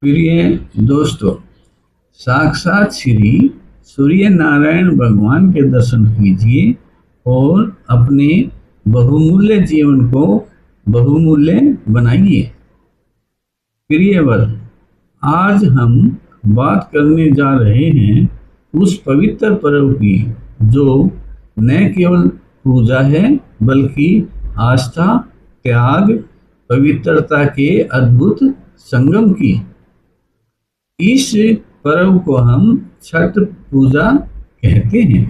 प्रिय दोस्तों, साक्षात श्री सूर्य नारायण भगवान के दर्शन कीजिए और अपने बहुमूल्य जीवन को बहुमूल्य बनाइए। प्रियवर, आज हम बात करने जा रहे हैं उस पवित्र पर्व की जो न केवल पूजा है बल्कि आस्था, त्याग, पवित्रता के अद्भुत संगम की। इस पर्व को हम छठ पूजा कहते हैं।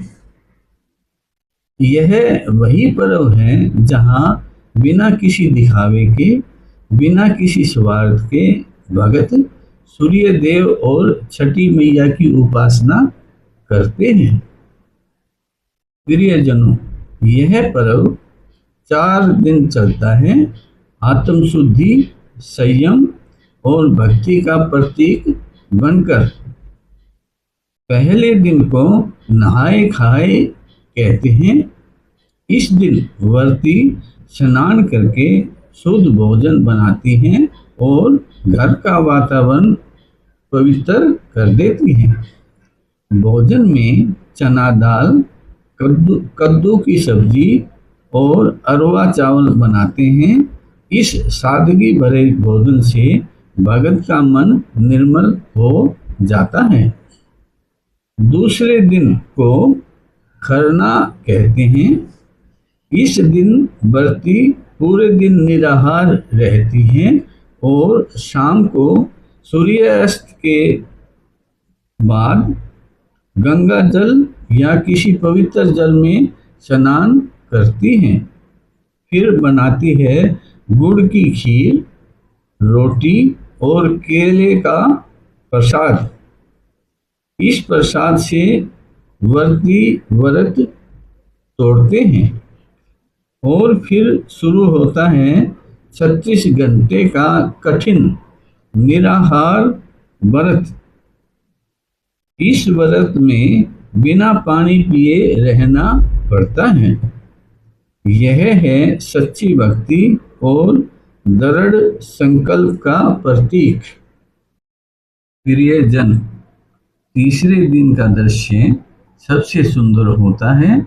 यह वही पर्व है जहाँ बिना किसी दिखावे के, बिना किसी स्वार्थ के भगत सूर्य देव और छठी मैया की उपासना करते हैं। प्रियजनों, यह पर्व 4 दिन चलता है। आत्मशुद्धि, संयम और भक्ति का प्रतीक बनकर। पहले दिन को नहाए खाए कहते हैं। इस दिन व्रती स्नान करके शुद्ध भोजन बनाती हैं और घर का वातावरण पवित्र कर देती हैं। भोजन में चना दाल, कद्दू की सब्जी और अरवा चावल बनाते हैं। इस सादगी भरे भोजन से भगत का मन निर्मल हो जाता है। दूसरे दिन को खरना कहते हैं। इस दिन व्रती पूरे दिन निराहार रहती हैं और शाम को सूर्यास्त के बाद गंगा जल या किसी पवित्र जल में स्नान करती हैं। फिर बनाती है गुड़ की खीर, रोटी और केले का प्रसाद। इस प्रसाद से व्रती व्रत तोड़ते हैं और फिर शुरू होता है 36 घंटे का कठिन निराहार व्रत। इस व्रत में बिना पानी पिए रहना पड़ता है। यह है सच्ची भक्ति और दृढ़ संकल्प का प्रतीक। प्रियजन, तीसरे दिन का दृश्य सबसे सुंदर होता है।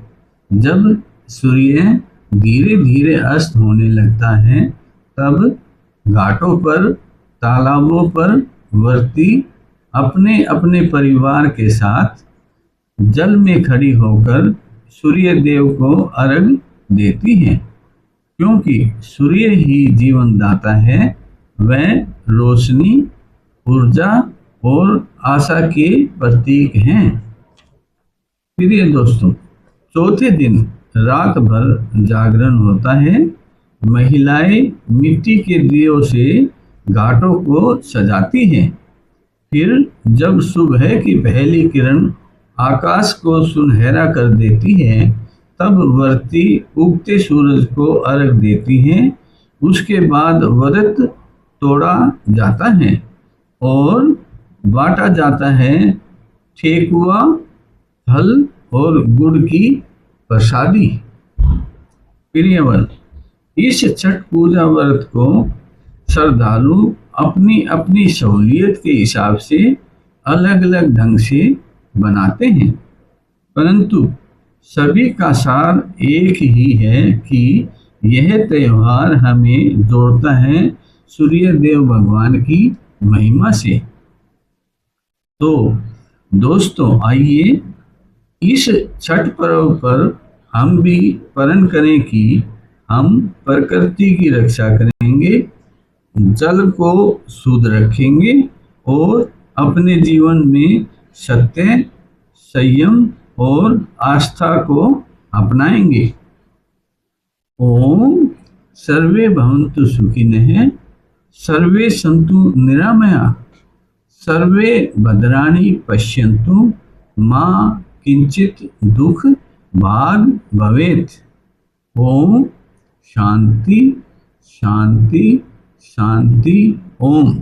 जब सूर्य धीरे धीरे अस्त होने लगता है, तब घाटों पर, तालाबों पर व्रती अपने अपने परिवार के साथ जल में खड़ी होकर सूर्य देव को अर्घ देती हैं। क्योंकि सूर्य ही जीवन दाता है, वह रोशनी, ऊर्जा और आशा के प्रतीक हैं। प्रिय दोस्तों, चौथे दिन रात भर जागरण होता है। महिलाएं मिट्टी के दियों से घाटों को सजाती हैं। फिर जब सुबह की पहली किरण आकाश को सुनहरा कर देती है, तब व्रती उगते सूरज को अर्घ देती हैं। उसके बाद व्रत तोड़ा जाता है और बांटा जाता है ठेकुआ, फल और गुड़ की प्रसादी। प्रियवर, इस छठ पूजा व्रत को श्रद्धालु अपनी अपनी सहूलियत के हिसाब से अलग अलग ढंग से बनाते हैं, परंतु सभी का सार एक ही है कि यह त्यौहार हमें जोड़ता है सूर्य देव भगवान की महिमा से। तो दोस्तों, आइए इस छठ पर्व पर हम भी प्रण करें कि हम प्रकृति की रक्षा करेंगे, जल को शुद्ध रखेंगे और अपने जीवन में सत्य, संयम और आस्था को अपनाएंगे। ओम सर्वे भवन्तु सुखिनः, सर्वे सन्तु निरामया, सर्वे भद्राणि पश्यन्तु, मा किंचित दुख भाग भवेत्। ओम शांति शांति शांति। ओम।